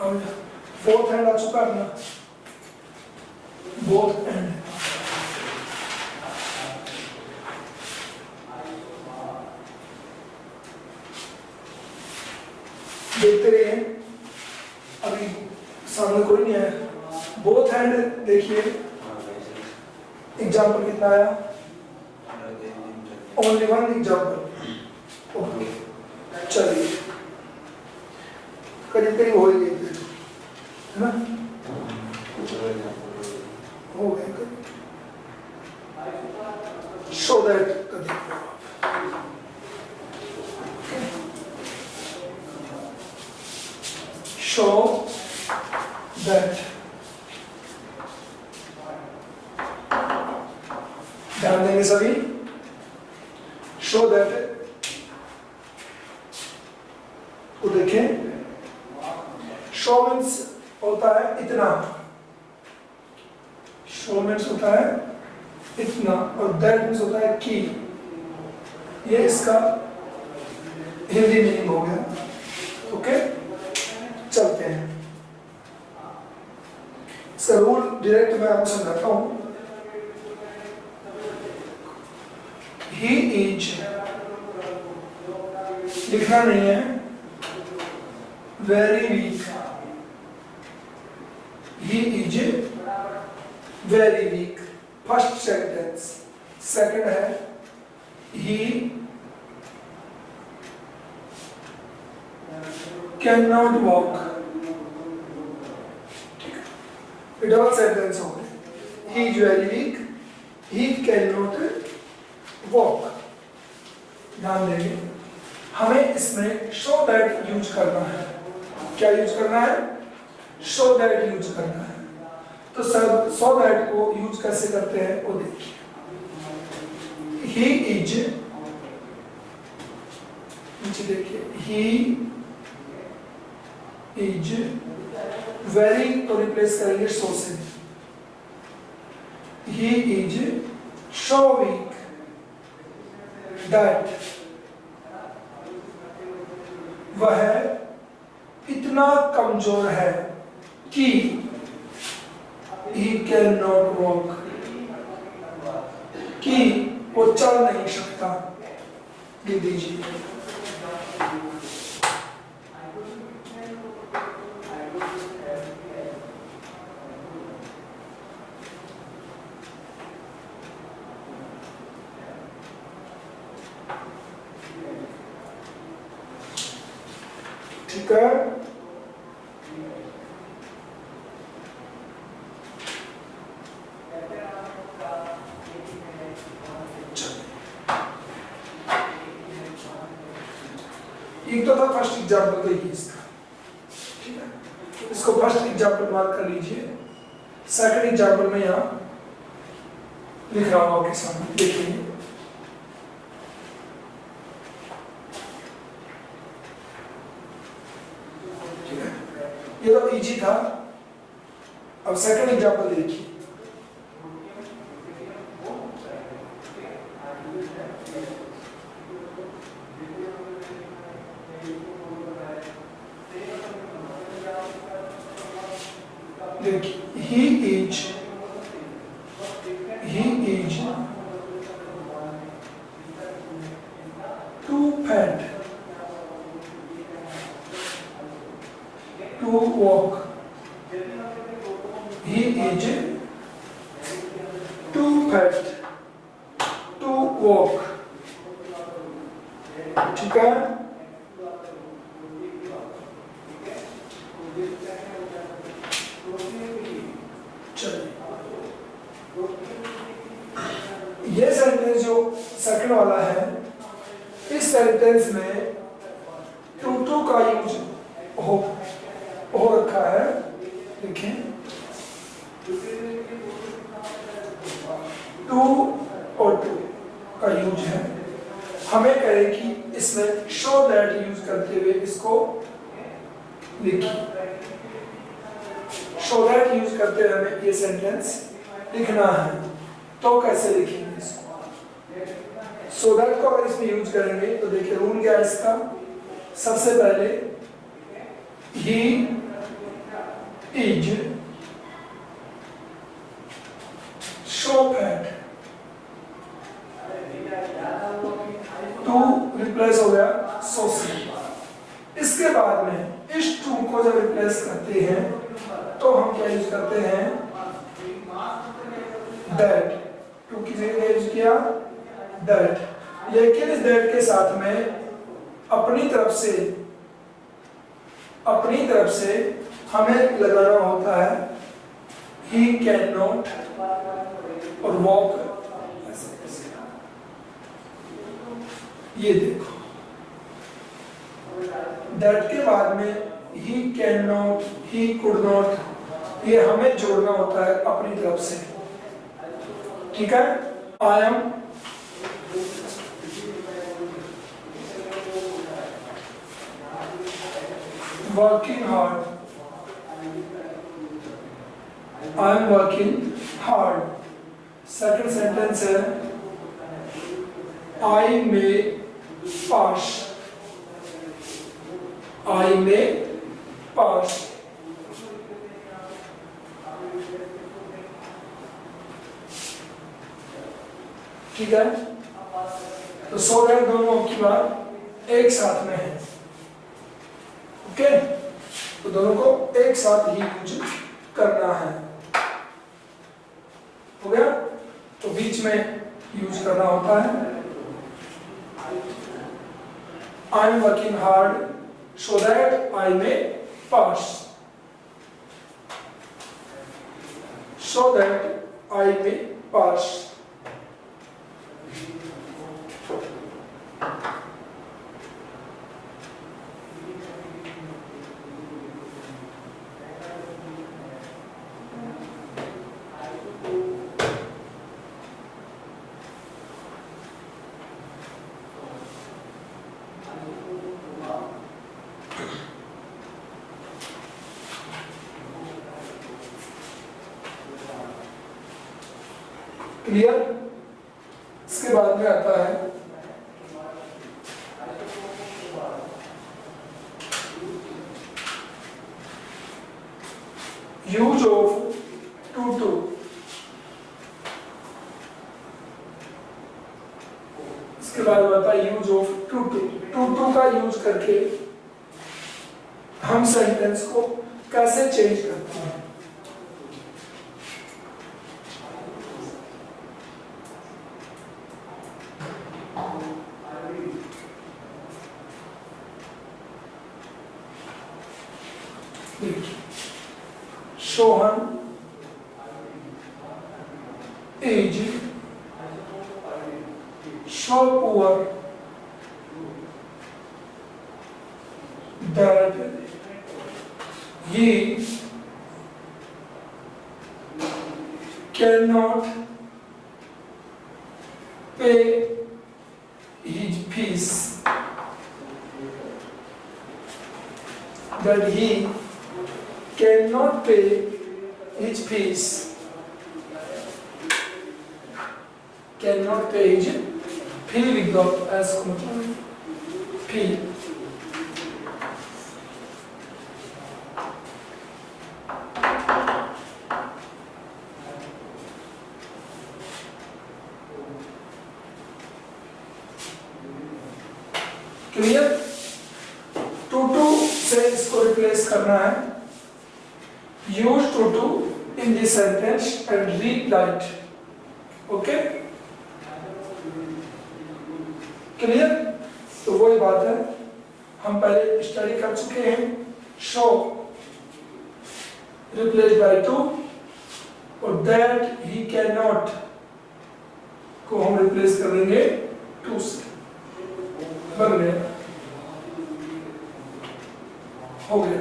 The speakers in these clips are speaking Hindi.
अब फोर्थ हैंड आ चुका है अपना, बोथ एंड। देखते रहिए, अभी सामने कोई नहीं है। बोथ हैंड देखिए, एग्जाम्पल कितना आया? Only one example. ओके, चलिए करीब करीब हो ही गई है ना, हो गए। शो दैट शो दैट, ध्यान देंगे सभी। शो दैट को देखें, शो मीन्स होता है इतना, शो मीन्स होता है इतना, और दैट मीन्स होता है कि। ये इसका हिंदी मीनिंग हो गया। ओके, चलते हैं। इसका रूल डायरेक्ट मैं आपको समझाता हूं। ही इज लिखना नहीं है, very weak. He is very weak, first sentence. Second है ही कैन नॉट वॉक। ठीक है, डबल सेंटेंस हो गए। ही is very weak, he can not walk. ध्यान देंगे, हमें इसमें शो दैट यूज करना है। क्या यूज करना है? शो दैट यूज करना है। तो सब शो दैट को यूज कैसे करते हैं वो देखिए। ही इज, नीचे देखिए, ही इज वेरी को रिप्लेस करेंगे शो से। He is so weak that, वह इतना कमजोर है कि he cannot walk, कि वो चल नहीं सकता। ये दीजिए, ठीक है। एक तो था फर्स्ट एग्जाम्पल, तो ये इसका, ठीक है। इसको फर्स्ट एग्जाम्पल मार्क कर लीजिए। सेकंड एग्जाम्पल में यहां लिख रहा हूं आपके सामने, देखिए। ठीक है, ये तो इजी था। अब सेकंड एग्जाम्पल देखिए। he is too fat to walk. He is too fat to walk. ठीक है, ये सेंटेंस जो सेकंड वाला है, इस सेंटेंस में टू टू का यूज हो रखा है। देखिए, टू और टू का यूज है। हमें कहे कि इसमें शो दैट यूज करते हुए इसको लिखिए। शो दैट यूज करते हुए हमें ये सेंटेंस लिखना है। तो कैसे लिखेंगे इसको? सो दैट को अगर इसमें यूज करेंगे तो देखिए रूल क्या है इसका। सबसे पहले he is so fat. Too replace हो गया सो सी। इसके बाद में इस टू को जब रिप्लेस करते हैं तो हम क्या यूज करते हैं, दैट। टू की जगह यूज किया दैट, लेकिन इस दैट के साथ में अपनी तरफ से हमें लगाना होता है he cannot और walk। ये देखो, दैट के बाद में he cannot, he could not, ये हमें जोड़ना होता है अपनी तरफ से। ठीक है, I am working hard, I am working hard। Second sentence है I may pass, I may pass। ठीक है, तो सो दैट दोनों की बात एक साथ में है। ओके, तो दोनों को एक साथ ही यूज करना है। हो गया, तो बीच में यूज करना होता है I am working hard so that I may pass, so that I may pass। Clear? इसके बाद में आता है यूज ऑफ टू टू। इसके बाद आता है use of too too. Too too का यूज करके हम सेंटेंस को कैसे चेंज करते हैं। Sohan is so poor that he cannot pay his fees, that he cannot pay his fees, cannot pay his fee without as fee। Clear? Too too से इसको रिप्लेस करना है, use to do in this sentence and read right। Okay, clear? तो वही बात है, हम पहले स्टडी कर चुके हैं। शो रिप्लेस बाय टू और दैट ही कैन नॉट को हम रिप्लेस कर देंगे टू से। बन गया, हो गया।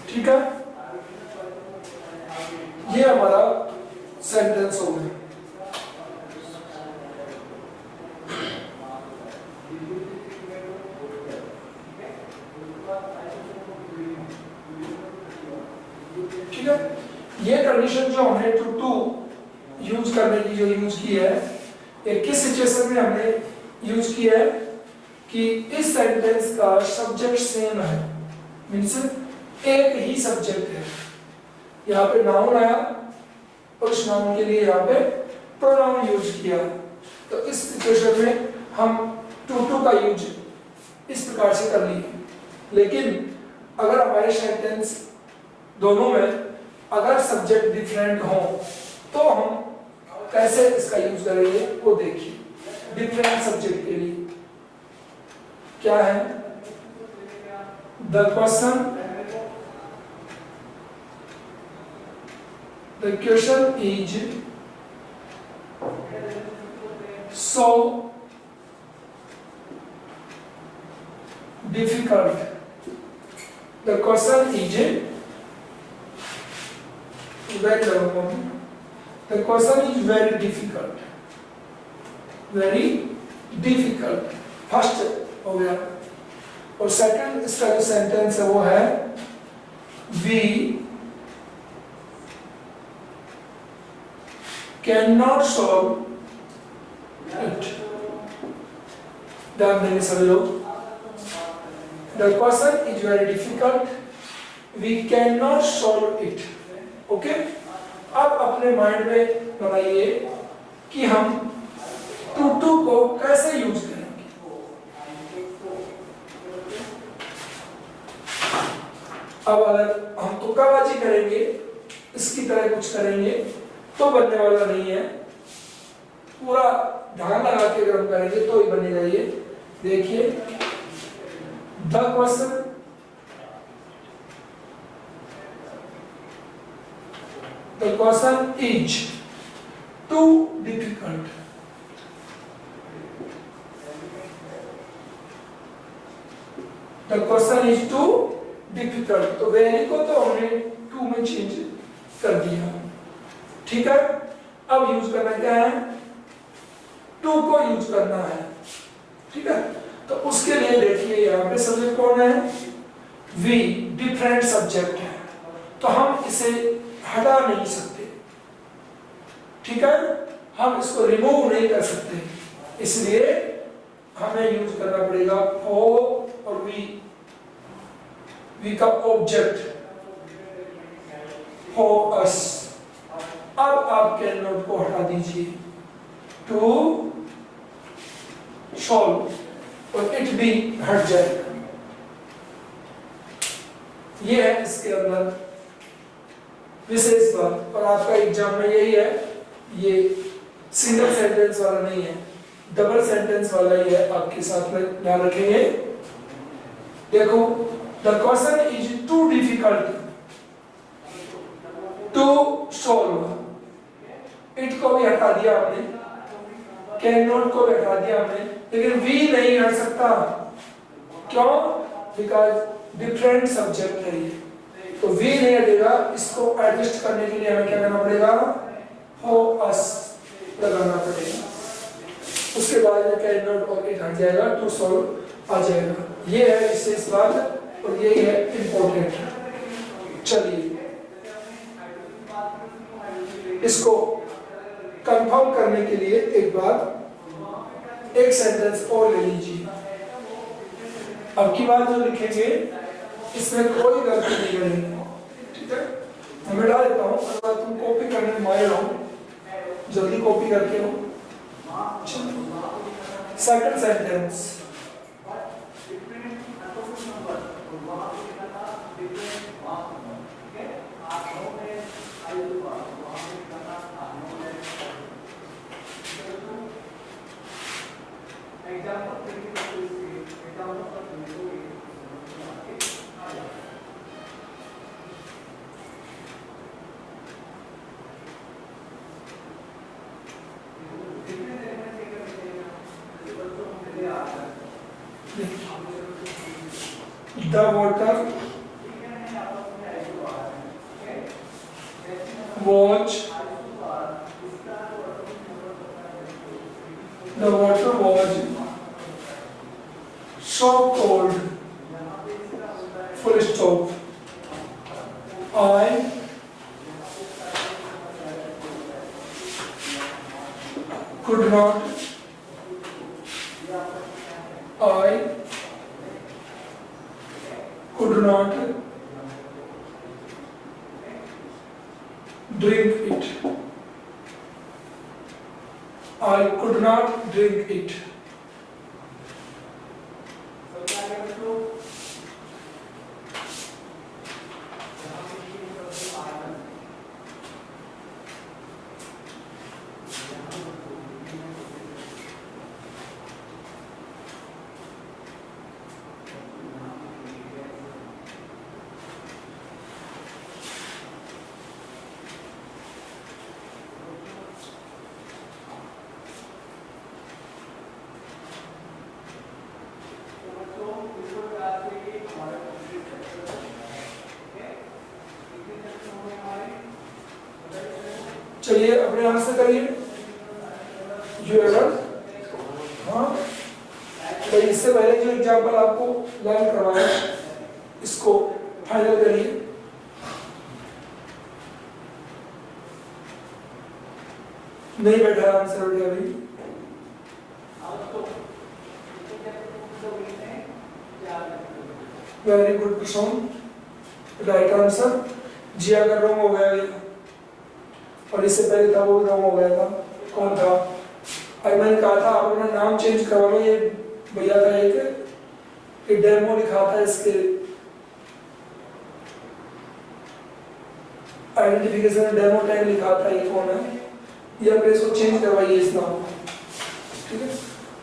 ठीक है, ये हमारा सेंटेंस हो गया। ये कंडीशन जो हमने टू टू यूज करने की जो यूज की है, ये किस सिचुएशन में हमने यूज की है कि इस सेंटेंस का सब्जेक्ट सेम है, मींस एक ही सब्जेक्ट है। यहाँ पे नाउन आया और उस नाउन के लिए यहाँ पे प्रोनाउन यूज किया। तो इस सिचुएशन में हम टू टू का यूज इस प्रकार से कर लिए। लेकिन अगर हमारे सेंटेंस दोनों में अगर सब्जेक्ट डिफरेंट हो तो हम कैसे इसका यूज करेंगे वो देखिए। डिफरेंट सब्जेक्ट के लिए क्या है, the question is so difficult. The question is the question is very difficult. Very difficult. First हो गया। और सेकंड इसका जो सेंटेंस है वो है we cannot solve it. ध्यान देंगे सभी लोग। The question is very difficult. We cannot solve it. Okay? अब अपने माइंड में बनाइए कि हम टू टू को कैसे यूज करेंगे। अब अगर हम तुक्काबाजी करेंगे, इसकी तरह कुछ करेंगे तो बनने वाला नहीं है। पूरा ध्यान लगा के अगर हम करेंगे तो ही बनेगा। ये देखिए, the question is too difficult. The question is too difficult. तो वेरी को तो हमने टू में चेंज कर दिया, ठीक है। अब यूज करना क्या है, टू को यूज करना है, ठीक है। तो उसके लिए देखिए यहाँ पे सब्जेक्ट कौन है, वी, डिफरेंट सब्जेक्ट है, तो हम इसे हटा नहीं सकते, ठीक है। हम इसको रिमूव नहीं कर सकते, इसलिए हमें यूज करना पड़ेगा फॉर और वी का ऑब्जेक्ट फॉर अस। अब आप कैन नॉट को हटा दीजिए, टू सॉल्व और इट भी हट जाएगा। ये है इसके अंदर विशेष बात। और आपका एग्जाम में यही है, ये सिंगल सेंटेंस वाला नहीं है, डबल सेंटेंस वाला ही है। आपके साथ में ध्यान रखेंगे। देखो, the question is too difficult to solve. It को भी हटा दिया आपने, कैन नॉट को भी हटा दिया आपने, लेकिन वी नहीं हट सकता। क्यों? बिकॉज डिफरेंट सब्जेक्ट है ये, तो वी नहीं हटेगा। इसको एडजस्ट करने के लिए हमें क्या करना पड़ेगा, फॉर अस लगाना पड़ेगा। उसके बाद में कैन नॉट और इट हट जाएगा, टू सॉल्व आ जाएगा। ये है विशेष बात और यही है इंपॉर्टेंट। चलिए इसको कंफर्म करने के लिए एक बार एक सेंटेंस और ले लीजिए। अब की बात जो लिखेंगे इसमें कोई गलती नहीं करेंगे, ठीक है। मैं मिटा देता हूँ, अगर तुम कॉपी करने में माहिर हो, जल्दी कॉपी करके हो। Second sentence, the water was so cold, full stop. I could not, I could not drink it. I could not drink it. चलिए अपने आंसर करिए। यू एवर, हाँ तो इससे पहले जो एग्जाम्पल आपको लर्न करवाया इसको फाइनल करिए। नहीं बैठा आंसर अभी। वेरी गुड प्रशांत, राइट आंसर। जी अगर रॉन्ग हो गया और इससे पहले था वो भी रॉन्ग हो गया था, कौन था? अगर मैंने कहा था आप अपना नाम चेंज करवा लो। ये भैया का एक डेमो लिखा था, इसके आइडेंटिफिकेशन डेमो टैग लिखा था, ये कौन है? ये अपने इसको चेंज करवाइए इस नाम को, ठीक है?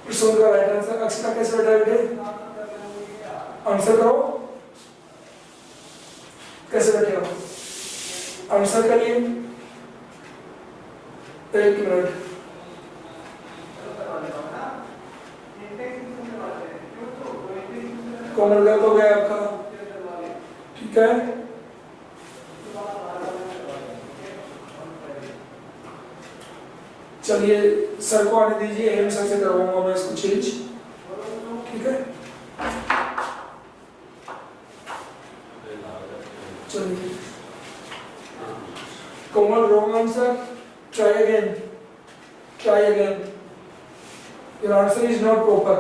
प्रसून का राइट आंसर। अक्षता कैसे बैठा बेटे? आंसर करो, कैसे बैठे हो? आंसर करिए। एक मिनट, कॉमन गलत हो गया आपका, ठीक है? चलिए सर को आने दीजिए, एम सर से करवाऊंगा मैं इसको चेंज, ठीक है? चलिए common wrong answer. Try again. Try again. Your answer is not proper.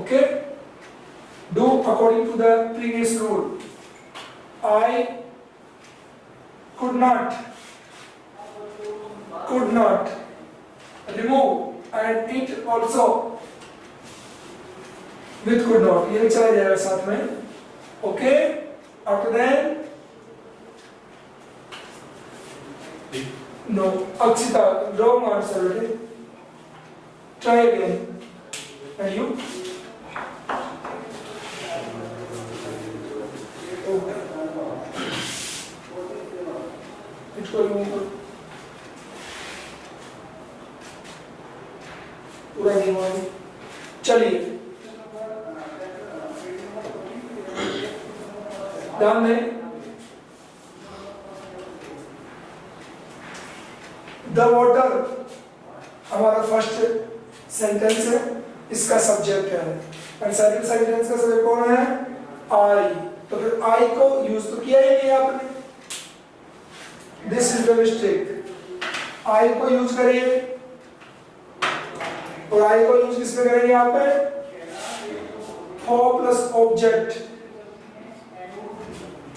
Okay? Do according to the previous rule. I could not remove and eat also with could not. ये चला जाएगा साथ में. Okay? After that. No, Akshita, wrong answer. Okay? Try again. And you? Okay. इसको remove करो. पूरा नहीं हुआ. चलिए. ध्यान दें. द वाटर हमारा फर्स्ट सेंटेंस है, इसका सब्जेक्ट है, और सेकंड सेंटेंस का सब्जेक्ट कौन है? आई। तो फिर आई को यूज तो किया ही नहीं आपने, दिस इज द मिस्टेक। आई को यूज करिए, और आई को यूज किसमें करेंगे? यहाँ पे for plus object,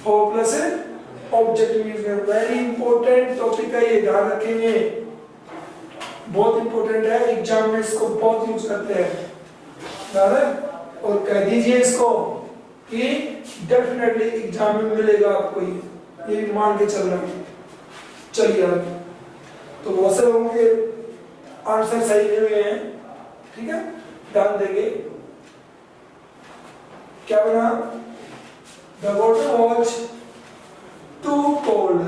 for plus object use करें। वेरी इंपॉर्टेंट टॉपिक है ये, ध्यान रखेंगे, बहुत इंपॉर्टेंट है, एग्जाम में इसको बहुत यूज करते हैं, ध्यान है? और कह दीजिए इसको कि डेफिनेटली एग्जाम में मिलेगा आपको, ये मान के चलना। चलिए तो बहुत से लोगों के आंसर सही नहीं हुए हैं, ठीक है? ध्यान देंगे। क्या बना? The water was too cold.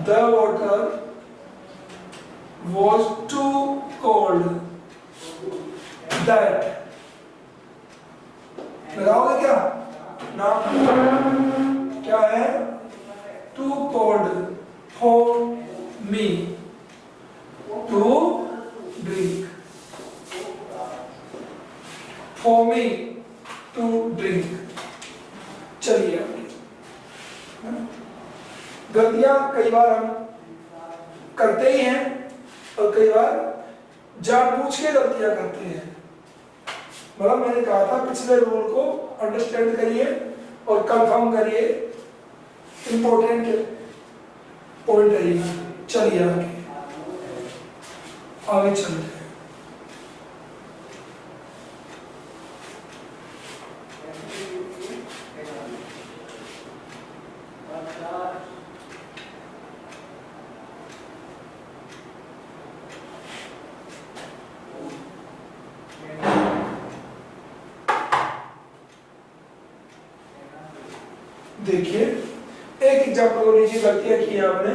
The water was too cold. That. लगाओगे क्या? नाम क्या है? Too cold for me to drink. For me to drink. चलिए, गलतियां कई बार हम करते ही हैं और कई बार जानबूझ के गलतियां करते हैं। मतलब मैंने कहा था पिछले रूल को अंडरस्टैंड करिए और कंफर्म करिए, इंपॉर्टेंट पॉइंट है ये। चलिए आगे चलते हैं। देखिए एक एग्जाम्पल को लीजिए, गलतियां की है आपने।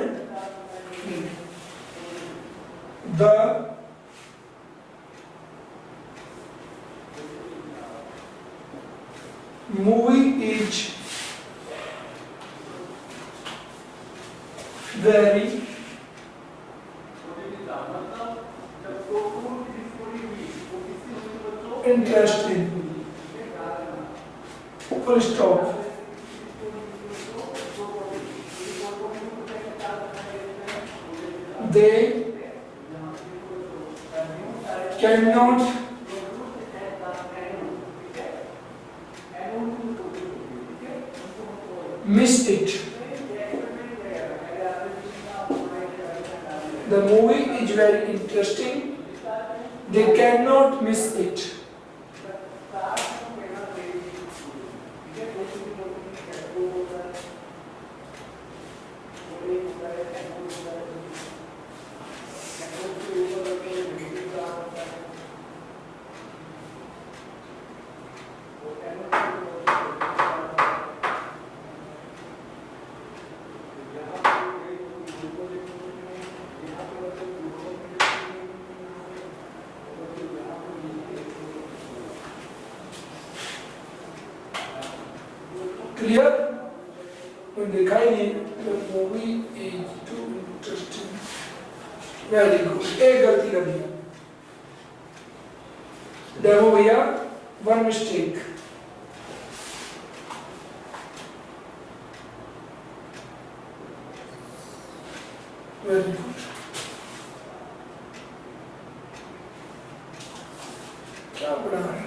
The movie is very interesting, full stop. They cannot miss it. The movie is very interesting. They cannot miss it. Clear? तो देखा ही नहीं। Movie is too interesting, very good. एक गलती कर दी डेमो भैया, वन मिस्टेक। Very good. क्या बड़ा है,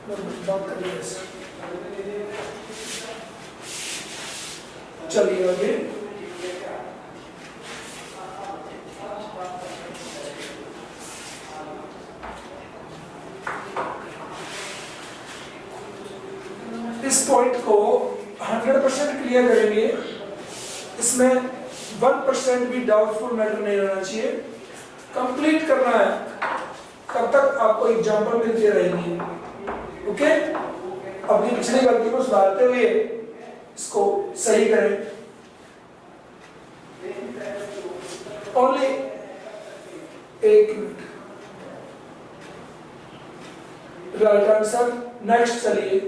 बात करिए। चलिए आगे। इस पॉइंट को 100% क्लियर करेंगे। इसमें 1% भी डाउटफुल मैटर नहीं रहना चाहिए। कंप्लीट करना है, तब तक आपको एग्जाम्पल मिलते रहेंगे। ओके, अपनी पिछली गलती को सुधारते हुए इसको सही करें। ओनली एक मिनट। Right answer. नेक्स्ट चलिए।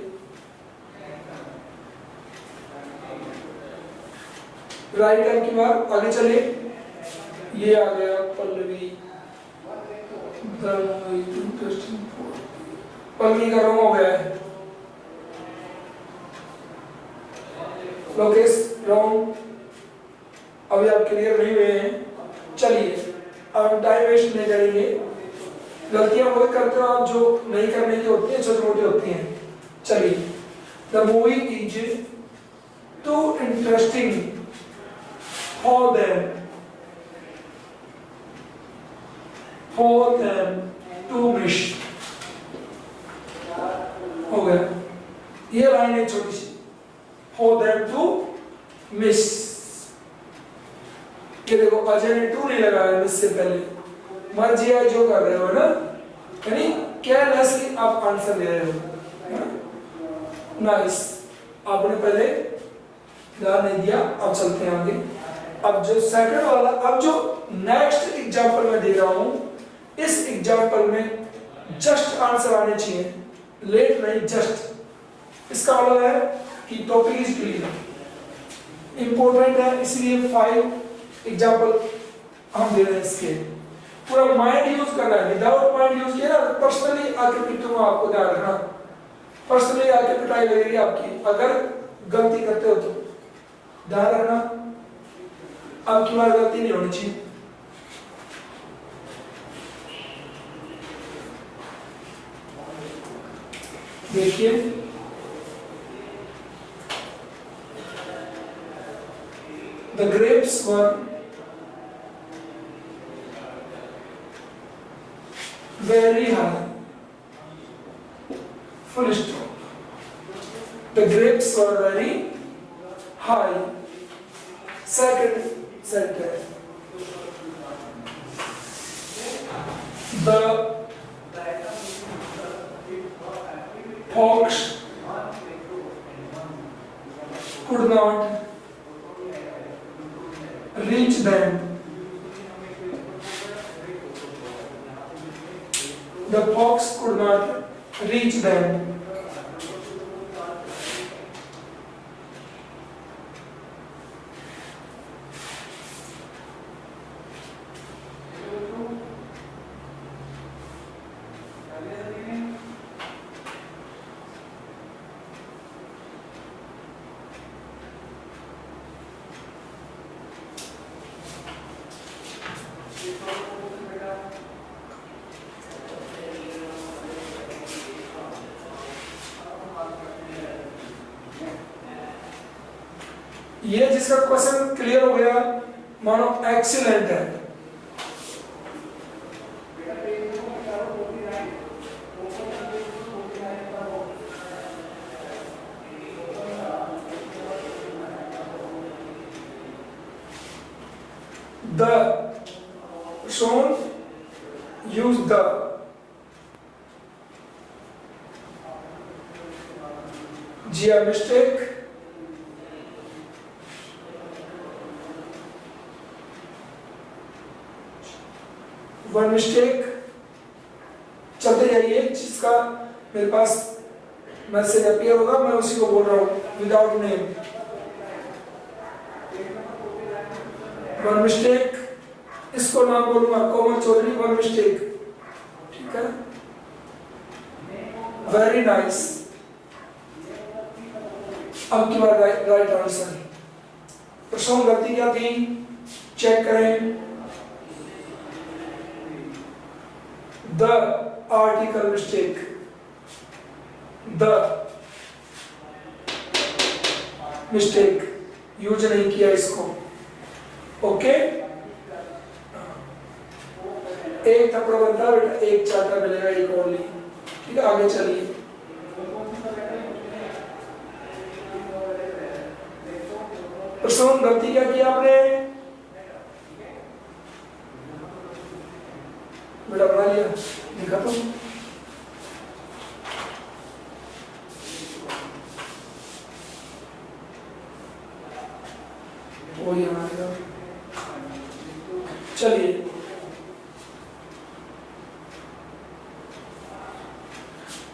राइट हैंड की बात आगे चलिए। ये आ गया पल्लवी। पल्लवी का रंग हो गया है। लोकेश रॉन्ग। अभी आप क्लियर नहीं हुए हैं। चलिए अब टाइम वेस्ट नहीं करेंगे। गलतियां वही करते हो आप जो नहीं करने की होती है, छोटी मोटी होती हैं। चलिए, the movie is too interesting for them to miss. हो गया। ये लाइन है छोटी सी, for them to miss। ये देखो अजय ने टू नहीं लगाया मिस से पहले, मर्जी है जो कर रहे हो ना, यानी केयरलेसली आप आंसर दे रहे हो। नाइस, आपने पहले ध्यान नहीं दिया। अब चलते हैं आगे। अब जो सेकंड वाला, अब जो नेक्स्ट एग्जांपल मैं दे रहा हूं, इस एग्जांपल में जस्ट आंसर आने चाहिए, लेट नहीं, जस्ट। इसका मतलब है कि टॉपिक इज क्लियर, इंपॉर्टेंट है, इसलिए 5 एग्जांपल हम दे रहे हैं। इसके पूरा माइंड यूज करना है। विदाउट माइंड यूज किया ना, पर्सनली आके पिटूंगा आपको, ध्यान रखना। पर्सनली आके पिटाई लगेगी आपकी अगर गलती करते हो तो, ध्यान रखना। अब की बार गलती नहीं होनी चाहिए। देखिए the grapes were very high, full stop. The grapes were very high. Second sentence, the fox could not reach them. The fox could not reach them. ये जिसका क्वेश्चन क्लियर हो गया मानो एक्सीलेंट है। The shown use the Gia mistake one mistake. चलते जाइए, जिसका मेरे पास मैसेज अपीयर होगा मैं उसी को बोल रहा हूँ विदाउट नेम। वन मिस्टेक, इसको नाम बोलूंगा कोमल चौधरी, वन मिस्टेक, ठीक है। Very nice. अब की बार राइट आंसर। प्रश्न गलती क्या थी चेक करें। The article mistake, the mistake use नहीं किया इसको, ओके। एक थप्पड़ बनता बेटा, एक चाटा मिलेगा, एक ओनली, ठीक है। आगे चलिए, प्रश्न गलती क्या किया आपने बेटा, बना लिया, लिखा तो वही हमारे। चलिए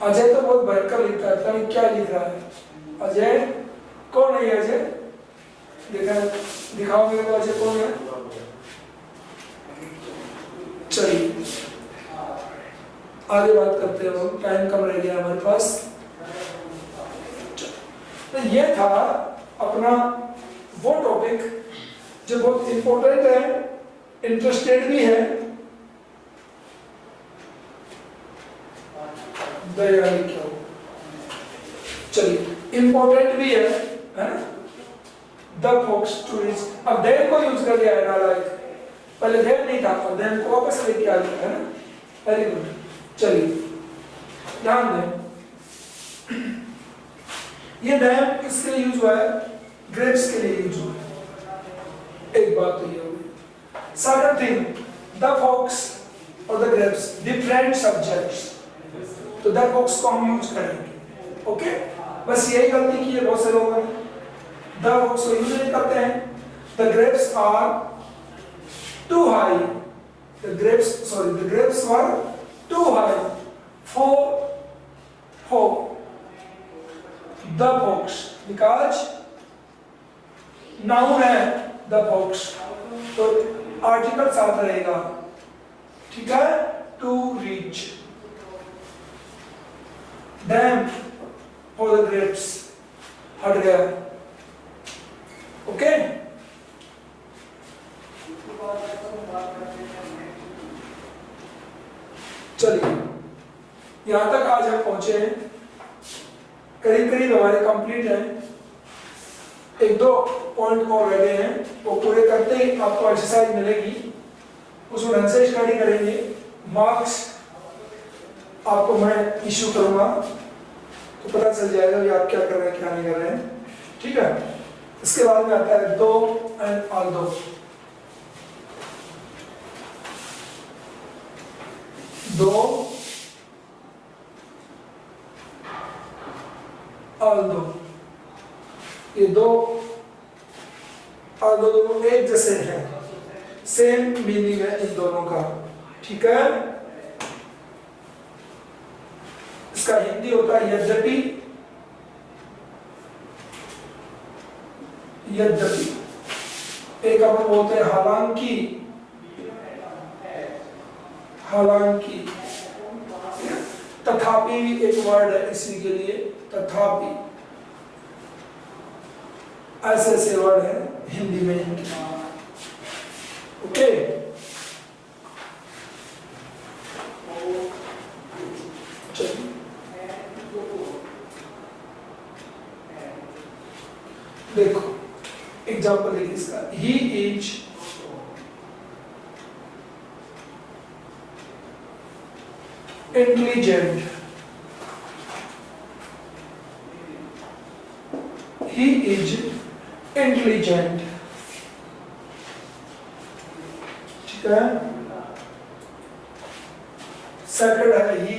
अजय तो बहुत भयंकर लिखता है, पता नहीं क्या लिख रहा है। अजय कौन है? अजय दिखाओ मेरे को, अजय कौन है? चलिए आगे बात करते हैं, टाइम कम रह गया हमारे पास। तो ये था अपना वो टॉपिक जो बहुत इंपॉर्टेंट है, इंटरेस्टेड भी है। चलिए इंपॉर्टेंट भी है ना। द फॉक्स टूरिस्ट, अब देर को यूज कर दिया है नालायक, पहले देर नहीं था, अब देर को वापस लेके आ गया है ना। Very good. चलिए ध्यान दें, ये डैम किसके लिए यूज हुआ है? ग्रेप्स के लिए यूज हुआ है। एक बात तो ये होगी। सेकंड थिंग, द फॉक्स और द ग्रेप्स डिफरेंट सब्जेक्ट्स, तो द फॉक्स को हम यूज करेंगे, ओके। बस यही गलती की है बहुत से लोगों ने, द फॉक्स को यूज नहीं करते हैं। The grapes are too high, the grapes were too high for the fox, because noun है the fox, तो आर्टिकल साथ रहेगा, ठीक है। to reach, dam for the grapes हट गया, ओके। चलिए यहां तक आज हम पहुंचे हैं। करीब करीब हमारे कंप्लीट हैं, एक दो पॉइंट और रह गए हैं, वो पूरे करते ही आपको एक्सरसाइज मिलेगी, उसको ढंग से स्टडी करेंगे, मार्क्स आपको मैं इशू करूंगा तो पता चल जाएगा कि आप क्या कर रहे हैं क्या नहीं कर रहे हैं, ठीक है। इसके बाद में आता है दो एंड ऑल दो। दो ऑल दो, ये दो और दो दोनों एक जैसे हैं, सेम मीनिंग है इन दोनों का, ठीक है। इसका हिंदी होता है यद्यपि, यद्यपि। एक अपन बोलते हैं हालांकि, हालांकि। तथापि भी एक वर्ड है इसी के लिए, तथापि। ऐसे ऐसे वर्ड है हिंदी में इनके, ओके। चलिए देखो एग्जाम्पल देखिए इसका, he is intelligent, he is intelligent, ठीक है। सेकंड है ही